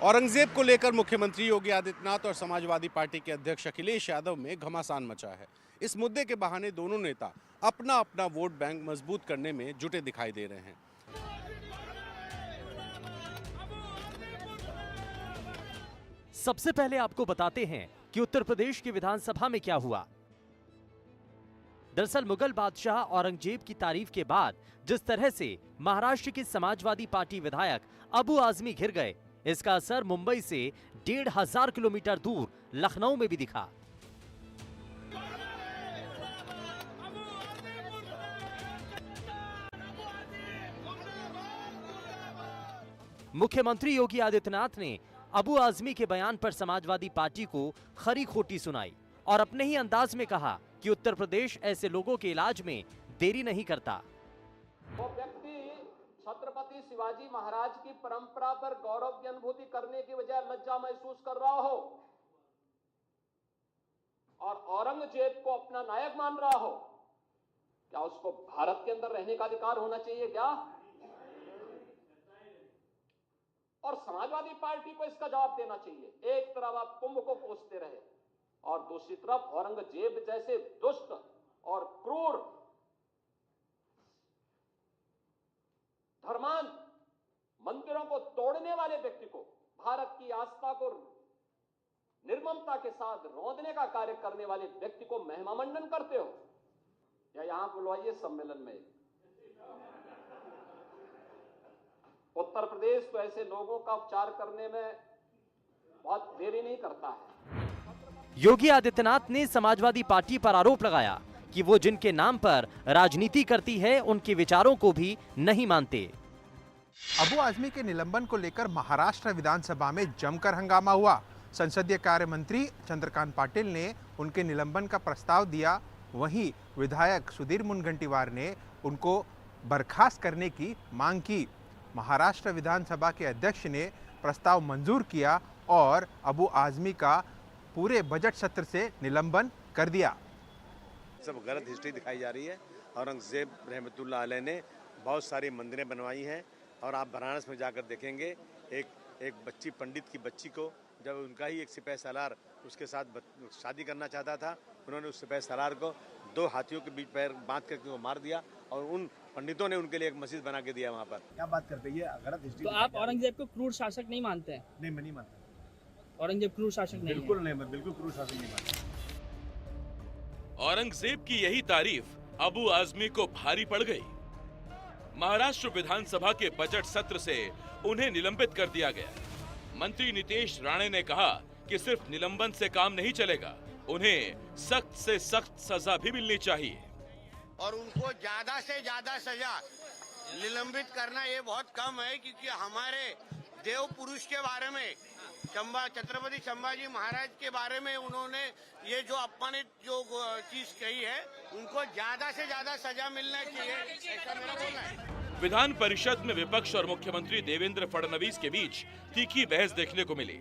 औरंगजेब को लेकर मुख्यमंत्री योगी आदित्यनाथ और समाजवादी पार्टी के अध्यक्ष अखिलेश यादव में घमासान मचा है। इस मुद्दे के बहाने दोनों नेता अपना अपना वोट बैंक मजबूत करने में जुटे दिखाई दे रहे हैं। सबसे पहले आपको बताते हैं कि उत्तर प्रदेश की विधानसभा में क्या हुआ। दरअसल मुगल बादशाह औरंगजेब की तारीफ के बाद जिस तरह से महाराष्ट्र के समाजवादी पार्टी विधायक अबू आजमी घिर गए, इसका असर मुंबई से 1500 किलोमीटर दूर लखनऊ में भी दिखा। मुख्यमंत्री योगी आदित्यनाथ ने अबू आजमी के बयान पर समाजवादी पार्टी को खरी खोटी सुनाई और अपने ही अंदाज में कहा कि उत्तर प्रदेश ऐसे लोगों के इलाज में देरी नहीं करता। वो व्यक्ति छत्रपति शिवाजी महाराज की परंपरा पर गौरव की अनुभूति करने की बजाय लज्जा महसूस कर रहा हो और औरंगजेब को अपना नायक मान रहा हो, क्या उसको भारत के अंदर रहने का अधिकार होना चाहिए क्या? और समाजवादी पार्टी को इसका जवाब देना चाहिए। एक तरफ आप कुंभ को कोसते रहे और दूसरी तरफ औरंगजेब जैसे दुष्ट और क्रूर धर्मांध मंदिरों को तोड़ने वाले व्यक्ति को, भारत की आस्था को निर्ममता के साथ रौंदने का कार्य करने वाले व्यक्ति को महिमा मंडन करते हो या यहां बुलवाइए सम्मेलन में। उत्तर प्रदेश तो ऐसे लोगों का उपचार करने में बहुत देरी नहीं करता है। योगी आदित्यनाथ ने समाजवादी पार्टी पर आरोप लगाया कि वो जिनके नाम पर राजनीति करती है उनके विचारों को भी नहीं मानते। अबू आजमी के निलंबन को लेकर महाराष्ट्र विधानसभा में जमकर हंगामा हुआ। संसदीय कार्य मंत्री चंद्रकांत पाटिल ने उनके निलंबन का प्रस्ताव दिया, वहीं विधायक सुधीर मुनगंटीवार ने उनको बर्खास्त करने की मांग की। महाराष्ट्र विधानसभा के अध्यक्ष ने प्रस्ताव मंजूर किया और अबू आजमी का पूरे बजट सत्र से निलंबन कर दिया। सब गलत हिस्ट्री दिखाई जा रही है। औरंगजेब रहमतुल्लाह अलैह ने बहुत सारी मंदिरें बनवाई हैं और आप बनारस में जाकर देखेंगे एक बच्ची, पंडित की बच्ची को जब उनका ही एक सिपह सालार उसके साथ शादी करना चाहता था, उन्होंने उस सिपह सालार को 2 हाथियों के बीच पैर बांध करके वो मार दिया और उन पंडितों ने उनके लिए एक मस्जिद बना के दिया वहाँ पर। क्या बात करते हैं, ये गलत हिस्ट्री। तो आप औरंगजेब को क्रूर शासक नहीं मानते हैं? नहीं, मैं नहीं मानता। औरंगजेब क्रूर शासक नहीं है। बिल्कुल नहीं, मैं बिल्कुल क्रूर शासक नहीं मानता। औरंगजेब की यही तारीफ अबू आजमी को भारी पड़ गई। महाराष्ट्र विधानसभा के बजट सत्र से उन्हें निलंबित कर दिया गया। मंत्री नितेश राणे ने कहा कि सिर्फ निलंबन से काम नहीं चलेगा, उन्हें सख्त से सख्त सजा भी मिलनी चाहिए और उनको ज्यादा से ज्यादा सजा निलंबित करना ये बहुत कम है, क्योंकि हमारे देव पुरुष के बारे में, छत्रपति संभाजी महाराज के बारे में उन्होंने ये जो अपमानित जो चीज कही है, उनको ज्यादा से ज्यादा सजा मिलना चाहिए, ऐसा मेरा बोलना है। विधान परिषद में विपक्ष और मुख्यमंत्री देवेंद्र फडणवीस के बीच तीखी बहस देखने को मिली।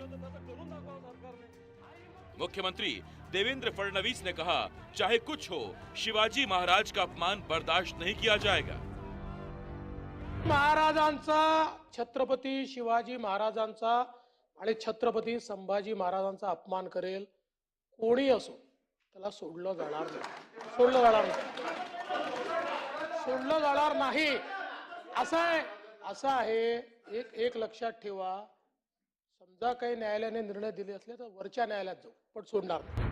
मुख्यमंत्री देवेंद्र फडणवीस ने कहा, चाहे कुछ हो, शिवाजी महाराज का अपमान बर्दाश्त नहीं किया जाएगा। महाराजांचा, छत्रपती शिवाजी महाराजांचा आणि छत्रपती संभाजी महाराजांचा अपमान करेल कोणी असो, त्याला सोडलं जाणार नाही, सोडलं जाणार नाही, सोडलं जाणार नाही। असं आहे, एक लक्षात ठेवा, समजा काही न्यायालयाने निर्णय दिले असले तर वरच्या न्यायालयात जाऊ, पण सोडणार नाही।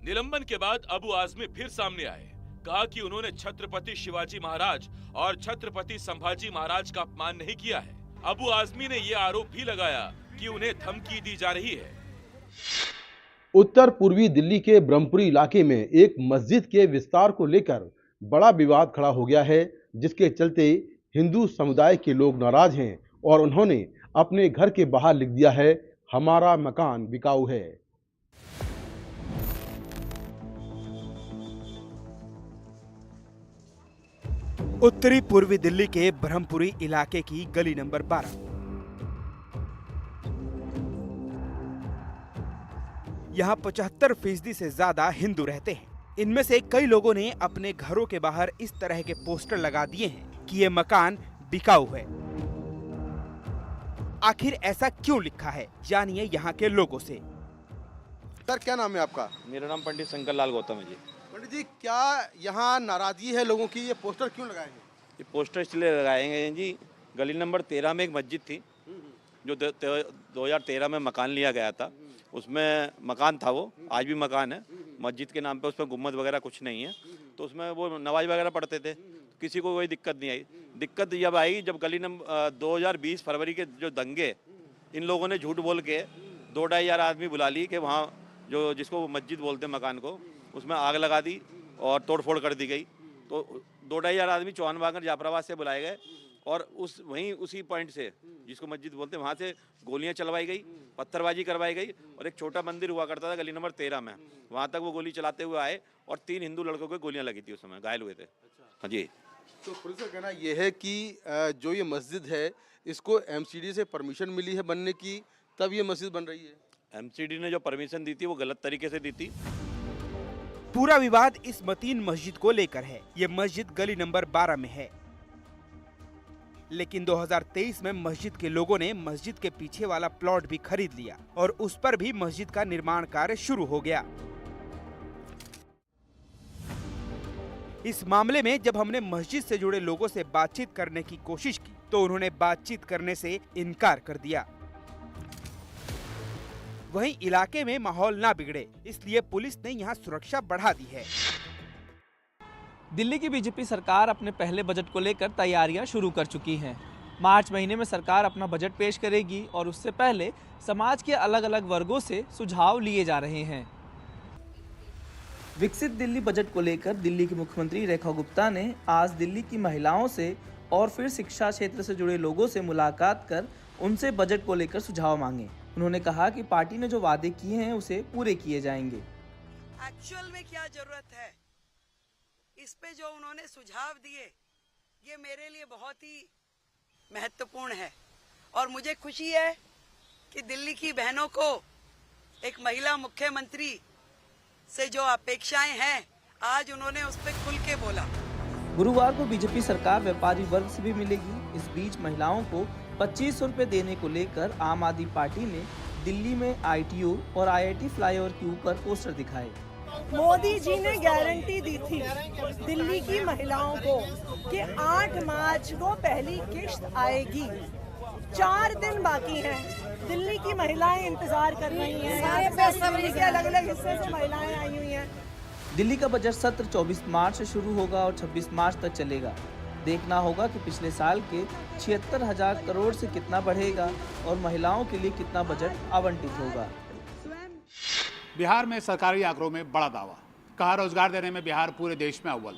निलंबन के बाद अबू आजमी फिर सामने आए, कहा कि उन्होंने छत्रपति शिवाजी महाराज और छत्रपति संभाजी महाराज का अपमान नहीं किया है। अबू आजमी ने ये आरोप भी लगाया कि उन्हें धमकी दी जा रही है। उत्तर पूर्वी दिल्ली के ब्रह्मपुरी इलाके में एक मस्जिद के विस्तार को लेकर बड़ा विवाद खड़ा हो गया है, जिसके चलते हिंदू समुदाय के लोग नाराज हैं और उन्होंने अपने घर के बाहर लिख दिया है, हमारा मकान बिकाऊ है। उत्तरी पूर्वी दिल्ली के ब्रह्मपुरी इलाके की गली नंबर 12। यहाँ 75% से ज्यादा हिंदू रहते हैं। इनमें से कई लोगों ने अपने घरों के बाहर इस तरह के पोस्टर लगा दिए हैं कि ये मकान बिकाऊ है। आखिर ऐसा क्यों लिखा है, जानिए यहाँ के लोगों से। सर क्या नाम है आपका? मेरा नाम पंडित शंकर लाल गौतम है जी। पंडित जी, क्या यहाँ नाराजगी है लोगों की? ये पोस्टर क्यों लगाए हैं? ये पोस्टर इसलिए लगाए हैं जी, गली नंबर 13 में एक मस्जिद थी जो 2013 में मकान लिया गया था। उसमें मकान था, वो आज भी मकान है मस्जिद के नाम पे। उसमें गुम्बद वगैरह कुछ नहीं है, तो उसमें वो नमाज वगैरह पढ़ते थे, किसी को कोई दिक्कत नहीं आई। दिक्कत जब आई जब गली नंबर 2020 फरवरी के जो दंगे, इन लोगों ने झूठ बोल के 2-2.5 हज़ार आदमी बुला ली कि वहाँ जो जिसको मस्जिद बोलते हैं मकान को, उसमें आग लगा दी और तोड़फोड़ कर दी गई। तो 2-2.5 हज़ार आदमी चौहान बागर जाफराबाद से बुलाए गए और उसी पॉइंट से जिसको मस्जिद बोलते हैं वहाँ से गोलियां चलवाई गई, पत्थरबाजी करवाई गई। और एक छोटा मंदिर हुआ करता था गली नंबर 13 में, वहाँ तक वो गोली चलाते हुए आए और 3 हिंदू लड़कों को गोलियां लगी थी, उस समय घायल हुए थे। हाँ जी। तो पुलिस का कहना ये है कि जो ये मस्जिद है इसको एमसीडी से परमिशन मिली है बनने की, तब ये मस्जिद बन रही है। एमसीडी ने जो परमिशन दी थी वो गलत तरीके से दी थी। पूरा विवाद इस मतीन मस्जिद को लेकर है। ये मस्जिद गली नंबर 12 में है, लेकिन 2023 में मस्जिद के लोगों ने मस्जिद के पीछे वाला प्लॉट भी खरीद लिया और उस पर भी मस्जिद का निर्माण कार्य शुरू हो गया। इस मामले में जब हमने मस्जिद से जुड़े लोगों से बातचीत करने की कोशिश की तो उन्होंने बातचीत करने से इनकार कर दिया। वहीं इलाके में माहौल ना बिगड़े इसलिए पुलिस ने यहाँ सुरक्षा बढ़ा दी है। दिल्ली की बीजेपी सरकार अपने पहले बजट को लेकर तैयारियां शुरू कर चुकी हैं। मार्च महीने में सरकार अपना बजट पेश करेगी और उससे पहले समाज के अलग अलग वर्गों से सुझाव लिए जा रहे हैं। विकसित दिल्ली बजट को लेकर दिल्ली की मुख्यमंत्री रेखा गुप्ता ने आज दिल्ली की महिलाओं से और फिर शिक्षा क्षेत्र से जुड़े लोगों से मुलाकात कर उनसे बजट को लेकर सुझाव मांगे। उन्होंने कहा कि पार्टी ने जो वादे किए हैं उसे पूरे किए जाएंगे। एक्चुअल में क्या जरूरत है, इस पे जो उन्होंने सुझाव दिए ये मेरे लिए बहुत ही महत्वपूर्ण है और मुझे खुशी है कि दिल्ली की बहनों को एक महिला मुख्यमंत्री से जो अपेक्षाएं हैं आज उन्होंने उस पर खुल के बोला। गुरुवार को बीजेपी सरकार व्यापारी वर्ग से भी मिलेगी। इस बीच महिलाओं को 2500 रुपए देने को लेकर आम आदमी पार्टी ने दिल्ली में ITO और IIT फ्लाईओवर के ऊपर पोस्टर दिखाए। मोदी जी ने गारंटी दी थी दिल्ली की महिलाओं को कि 8 मार्च को पहली किश्त आएगी। 4 दिन बाकी हैं। दिल्ली की महिलाएं इंतजार कर रही हैं। दिल्ली के अलग अलग हिस्से से महिलाएं आई हुई हैं। दिल्ली का बजट सत्र 24 मार्च से शुरू होगा और 26 मार्च तक चलेगा। देखना होगा कि पिछले साल के 76,000 करोड़ से कितना बढ़ेगा और महिलाओं के लिए कितना बजट आवंटित होगा। बिहार में सरकारी आंकड़ों में बड़ा दावा, कहा रोजगार देने में बिहार पूरे देश में अव्वल।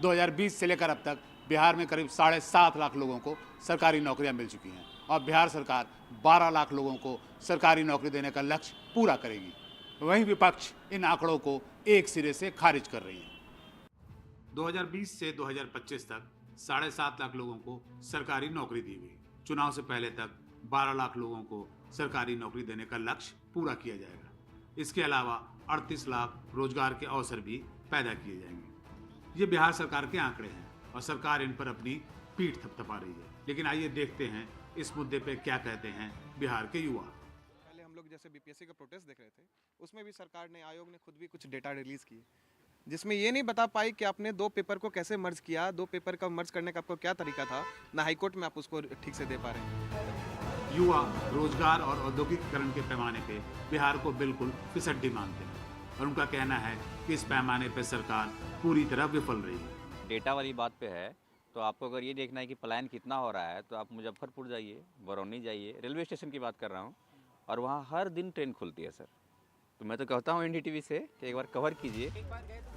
2020 से लेकर अब तक बिहार में करीब 7.5 लाख लोगों को सरकारी नौकरियां मिल चुकी हैं और बिहार सरकार 12 लाख लोगों को सरकारी नौकरी देने का लक्ष्य पूरा करेगी। वहीं विपक्ष इन आंकड़ों को एक सिरे से खारिज कर रही है। 2020 से 2025 तक 7.5 लाख लोगों को सरकारी नौकरी दी गई। चुनाव से पहले तक 12 लाख लोगों को सरकारी नौकरी देने का लक्ष्य पूरा किया जाएगा। इसके अलावा 38 लाख रोजगार के अवसर भी पैदा किए जाएंगे। ये बिहार सरकार के आंकड़े हैं और सरकार इन पर अपनी पीठ थपथपा रही है। लेकिन आइए देखते हैं इस मुद्दे पे क्या कहते हैं बिहार के युवा। पहले हम लोग जैसे बीपीएससी का प्रोटेस्ट देख रहे थे, उसमें भी सरकार ने, आयोग ने खुद भी कुछ डेटा रिलीज किए जिसमें ये नहीं बता पाई कि आपने 2 पेपर को कैसे मर्ज किया, 2 पेपर का मर्ज करने का आपको क्या तरीका था, ना हाईकोर्ट में आप उसको ठीक से दे पा रहे हैं। युवा रोजगार और औद्योगिकीकरण के पैमाने पे बिहार को बिल्कुल फिसड्डी मानते हैं और उनका कहना है कि इस पैमाने पे सरकार पूरी तरह विफल रही है। डेटा वाली बात पे है तो आपको अगर ये देखना है कि पलायन कितना हो रहा है तो आप मुजफ्फरपुर जाइए, बरौनी जाइए, रेलवे स्टेशन की बात कर रहा हूँ, और वहाँ हर दिन ट्रेन खुलती है सर। तो मैं तो कहता हूँ NDTV से कि एक बार कवर कीजिए।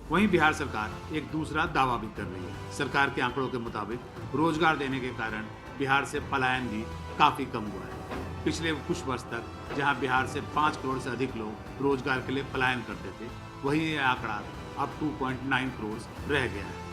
वहीं बिहार सरकार एक दूसरा दावा भी कर रही है। सरकार के आंकड़ों के मुताबिक रोजगार देने के कारण बिहार से पलायन भी काफी कम हुआ है। पिछले कुछ वर्ष तक जहां बिहार से 5 करोड़ से अधिक लोग रोजगार के लिए पलायन करते थे, वहीं ये आंकड़ा अब 2.9 करोड़ रह गया है।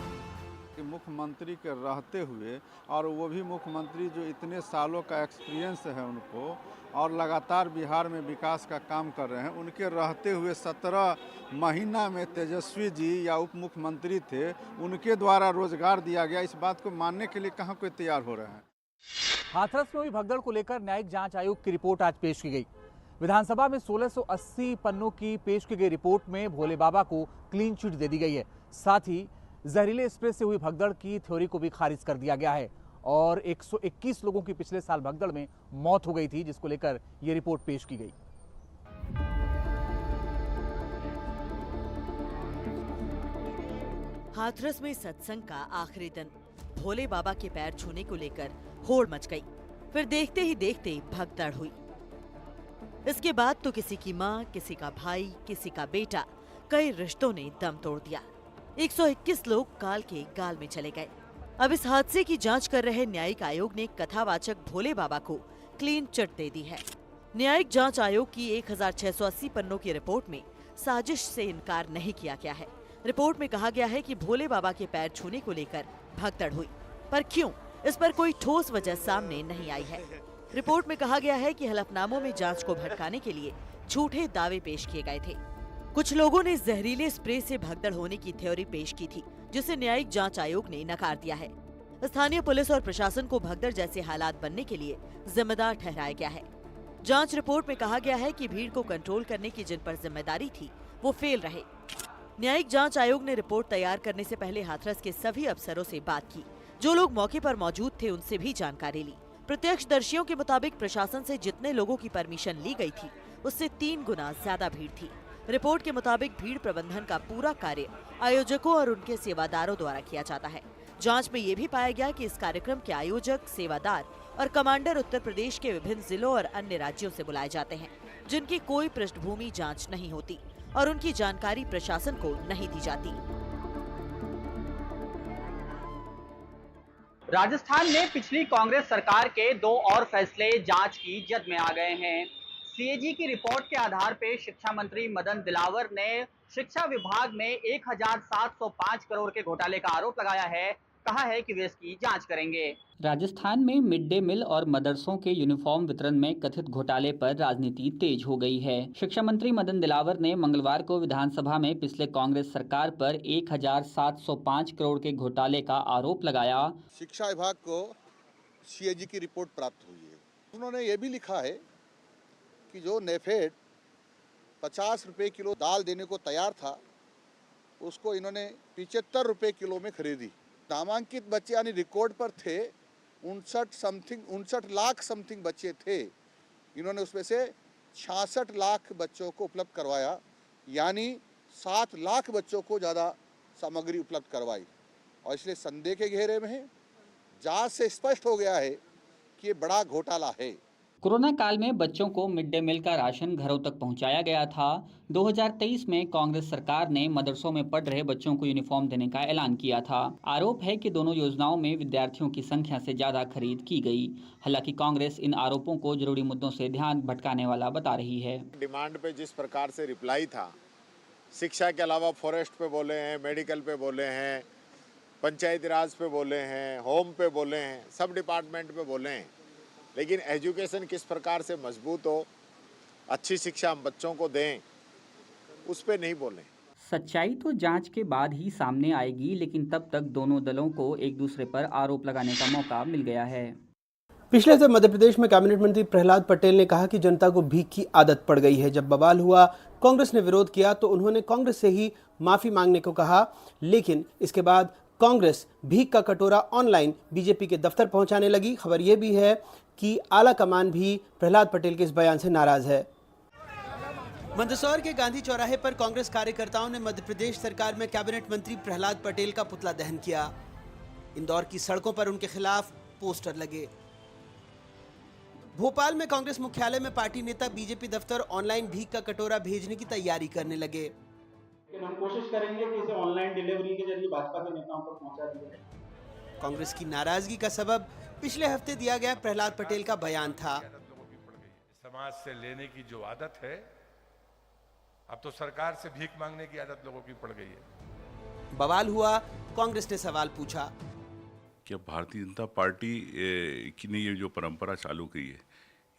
मुख्यमंत्री के रहते हुए, और वो भी मुख्यमंत्री जो इतने सालों का एक्सपीरियंस है उनको और लगातार बिहार में विकास का काम कर रहे हैं, उनके रहते हुए 17 महीना में तेजस्वी जी या उप मुख्यमंत्री थे, उनके द्वारा रोजगार दिया गया, इस बात को मानने के लिए कहाँ कोई तैयार हो रहे हैं। हाथरस में हुई भगदड़ को लेकर न्यायिक जांच आयोग की रिपोर्ट आज पेश की गई। विधानसभा में 1680 पन्नों की पेश की गई रिपोर्ट में भोले बाबा को क्लीन चिट दे दी गई है। साथ ही जहरीले स्प्रे से हुई भगदड़ की थ्योरी को भी खारिज कर दिया गया है और 121 लोगों की पिछले साल भगदड़ में मौत हो गई थी, जिसको लेकर यह रिपोर्ट पेश की गई। हाथरस में सत्संग का आखिरी दिन, भोले बाबा के पैर छूने को लेकर होड़ मच गई। फिर देखते ही देखते भगदड़ हुई। इसके बाद तो किसी की मां, किसी का भाई, किसी का बेटा, कई रिश्तों ने दम तोड़ दिया। 121 लोग काल के गाल में चले गए। अब इस हादसे की जांच कर रहे न्यायिक आयोग ने कथावाचक भोले बाबा को क्लीन चिट दे दी है। न्यायिक जांच आयोग की 1680 पन्नों की रिपोर्ट में साजिश से इनकार नहीं किया गया है। रिपोर्ट में कहा गया है कि भोले बाबा के पैर छूने को लेकर भगदड़ हुई, पर क्यों, इस पर कोई ठोस वजह सामने नहीं आई है। रिपोर्ट में कहा गया है कि हलफनामों में जांच को भटकाने के लिए झूठे दावे पेश किए गए थे। कुछ लोगों ने जहरीले स्प्रे से भगदड़ होने की थ्योरी पेश की थी, जिसे न्यायिक जांच आयोग ने नकार दिया है। स्थानीय पुलिस और प्रशासन को भगदड़ जैसे हालात बनने के लिए जिम्मेदार ठहराया गया है। जांच रिपोर्ट में कहा गया है कि भीड़ को कंट्रोल करने की जिन पर जिम्मेदारी थी वो फेल रहे। न्यायिक जांच आयोग ने रिपोर्ट तैयार करने से पहले हाथरस के सभी अफसरों से बात की। जो लोग मौके पर मौजूद थे उनसे भी जानकारी ली। प्रत्यक्षदर्शियों के मुताबिक प्रशासन से जितने लोगों की परमिशन ली गई थी उससे 3 गुना ज्यादा भीड़ थी। रिपोर्ट के मुताबिक भीड़ प्रबंधन का पूरा कार्य आयोजकों और उनके सेवादारों द्वारा किया जाता है। जांच में ये भी पाया गया कि इस कार्यक्रम के आयोजक, सेवादार और कमांडर उत्तर प्रदेश के विभिन्न जिलों और अन्य राज्यों से बुलाए जाते हैं, जिनकी कोई पृष्ठभूमि जांच नहीं होती और उनकी जानकारी प्रशासन को नहीं दी जाती। राजस्थान में पिछली कांग्रेस सरकार के 2 और फैसले जांच की जद में आ गए हैं। सीएजी की रिपोर्ट के आधार पर शिक्षा मंत्री मदन दिलावर ने शिक्षा विभाग में 1705 करोड़ के घोटाले का आरोप लगाया है। कहा है कि वे इसकी जांच करेंगे। राजस्थान में मिड डे मील और मदरसों के यूनिफॉर्म वितरण में कथित घोटाले पर राजनीति तेज हो गई है। शिक्षा मंत्री मदन दिलावर ने मंगलवार को विधानसभा में पिछले कांग्रेस सरकार पर 1705 करोड़ के घोटाले का आरोप लगाया। शिक्षा विभाग को सीएजी की रिपोर्ट प्राप्त हुई है। उन्होंने ये भी लिखा है कि जो नेफेड 50 रुपए किलो दाल देने को तैयार था, उसको इन्होंने 75 रुपए किलो में खरीदी। नामांकित बच्चे यानी रिकॉर्ड पर थे 59 लाख समथिंग बच्चे थे। इन्होंने उसमें से 66 लाख बच्चों को उपलब्ध करवाया, यानी 7 लाख बच्चों को ज़्यादा सामग्री उपलब्ध करवाई और इसलिए संदेह के घेरे में है। जांच से स्पष्ट हो गया है कि ये बड़ा घोटाला है। कोरोना काल में बच्चों को मिड डे मील का राशन घरों तक पहुंचाया गया था। 2023 में कांग्रेस सरकार ने मदरसों में पढ़ रहे बच्चों को यूनिफॉर्म देने का ऐलान किया था। आरोप है कि दोनों योजनाओं में विद्यार्थियों की संख्या से ज्यादा खरीद की गई। हालांकि कांग्रेस इन आरोपों को जरूरी मुद्दों से ध्यान भटकाने वाला बता रही है। डिमांड पे जिस प्रकार से रिप्लाई था, शिक्षा के अलावा फॉरेस्ट पे बोले हैं, मेडिकल पे बोले हैं, पंचायती राज पे बोले हैं, होम पे बोले हैं, सब डिपार्टमेंट पे बोले हैं, लेकिन एजुकेशन किस प्रकार से मजबूत हो, अच्छी शिक्षा हम बच्चों को दें, उस पे नहीं बोले। सच्चाई तो जांच के बाद ही सामने आएगी, लेकिन तब तक दोनों दलों को एक दूसरे पर आरोप लगाने का मौका मिल गया है। पिछले हफ्ते मध्य प्रदेश में कैबिनेट मंत्री प्रहलाद पटेल ने कहा कि जनता को भीख की आदत पड़ गई है। जब बवाल हुआ, कांग्रेस ने विरोध किया तो उन्होंने कांग्रेस से ही माफी मांगने को कहा, लेकिन इसके बाद कांग्रेस भीख का कटोरा ऑनलाइन बीजेपी के दफ्तर पहुंचाने लगी। खबर यह भी है कि आला कमान भी प्रहलाद पटेल के इस बयान से नाराज है। मंदसौर के गांधी चौराहे पर कांग्रेस कार्यकर्ताओं ने मध्य प्रदेश सरकार में कैबिनेट मंत्री प्रहलाद पटेल का पुतला दहन किया। इंदौर की सड़कों पर उनके खिलाफ पोस्टर लगे। भोपाल में कांग्रेस मुख्यालय में पार्टी नेता बीजेपी दफ्तर ऑनलाइन भीख का कटोरा भेजने की तैयारी करने लगे। लेकिन हम कोशिश करेंगे कि इसे ऑनलाइन डिलीवरी के जरिए भाजपा के नेताओं तक पहुंचा दिया जाए। कांग्रेस की नाराजगी का सबब पिछले हफ्ते दिया गया प्रहलाद पटेल का बयान था। समाज से लेने की जो आदत है, अब तो सरकार से भीख मांगने की आदत लोगों की पड़ गई है। बवाल हुआ, कांग्रेस ने सवाल पूछा कि अब भारतीय जनता पार्टी की ने ये जो परंपरा चालू की है,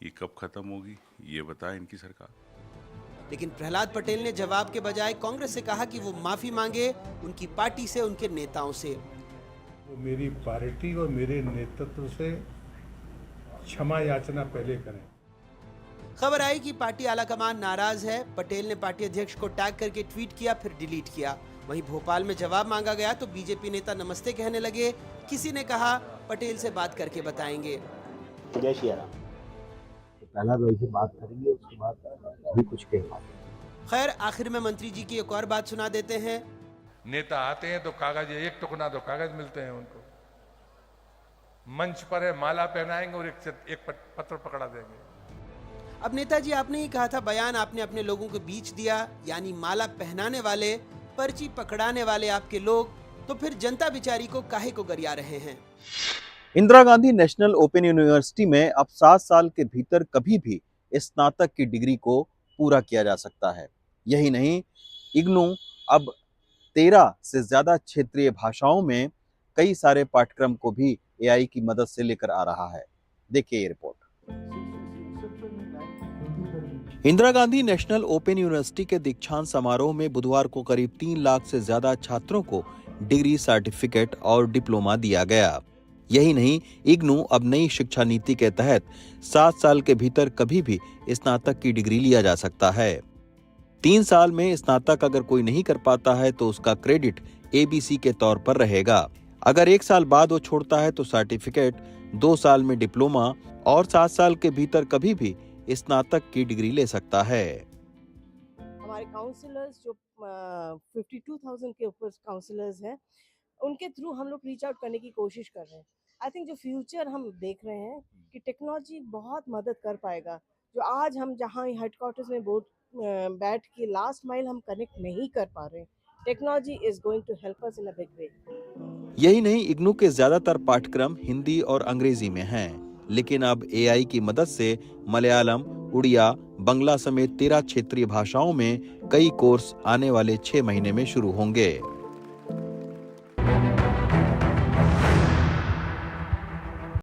ये कब खत्म होगी, ये बताए इनकी सरकार। लेकिन प्रहलाद पटेल ने जवाब के बजाय कांग्रेस से कहा कि वो माफी मांगे उनकी पार्टी से, उनके नेताओं से। वो मेरी पार्टी और मेरे नेतृत्व से क्षमा याचना पहले करें। खबर आई कि पार्टी आलाकमान नाराज है। पटेल ने पार्टी अध्यक्ष को टैग करके ट्वीट किया, फिर डिलीट किया। वहीं भोपाल में जवाब मांगा गया तो बीजेपी नेता नमस्ते कहने लगे। किसी ने कहा पटेल से बात करके बताएंगे। जय श्री राम। पहला तो ऐसे बात करेंगे, उसके बाद भी कुछ कहेंगे। खैर, आखिर में मंत्री जी की एक और बात सुना देते हैं। नेता आते हैं तो कागज, एक टुकड़ा तो कागज मिलते हैं उनको, मंच पर है माला पहनाएंगे और एक पत्र पकड़ा देंगे। अब नेताजी, आपने ही कहा था, बयान आपने अपने लोगों के बीच दिया, यानी माला पहनाने वाले, पर्ची पकड़ाने वाले आपके लोग, तो फिर जनता बिचारी को काहे को गरिया रहे हैं। Indira Gandhi national open university में अब 7 साल के भीतर कभी भी स्नातक की डिग्री को पूरा किया जा सकता है। यही नहीं, इग्नू अब 13 से ज्यादा क्षेत्रीय भाषाओं में कई सारे पाठ्यक्रम को भी एआई की मदद से लेकर आ रहा है। देखिए ये report. Indira Gandhi national open university के दीक्षांत समारोह में बुधवार को करीब 3 लाख से ज्यादा छात्रों को डिग्री, सर्टिफिकेट और डिप्लोमा दिया गया। यही नहीं, इग्नू अब नई शिक्षा नीति के तहत 7 साल के भीतर कभी भी स्नातक की डिग्री लिया जा सकता है। 3 साल में स्नातक अगर कोई नहीं कर पाता है तो उसका क्रेडिट एबीसी के तौर पर रहेगा। अगर 1 साल बाद वो छोड़ता है तो सर्टिफिकेट, 2 साल में डिप्लोमा और 7 साल के भीतर कभी भी स्नातक की डिग्री ले सकता है। हमारे काउंसलर्स जो 52,000 के ऊपर काउंसलर्स हैं, उनके थ्रू हम लोग रीच आउट करने की कोशिश कर रहे हैं। आई थिंक जो फ्यूचर हम देख रहे हैं कि टेक्नोलॉजी बहुत मदद कर पाएगा। जो आज हम जहाँ हेडक्वार्टर्स में बैठ के लास्ट माइल हम कनेक्ट नहीं कर पा रहे, technology is going to help us in a big way. यही नहीं, इग्नू के ज्यादातर पाठ्यक्रम हिंदी और अंग्रेजी में हैं, लेकिन अब एआई की मदद से मलयालम, उड़िया, बंगला समेत 13 क्षेत्रीय भाषाओं में कई कोर्स आने वाले 6 महीने में शुरू होंगे।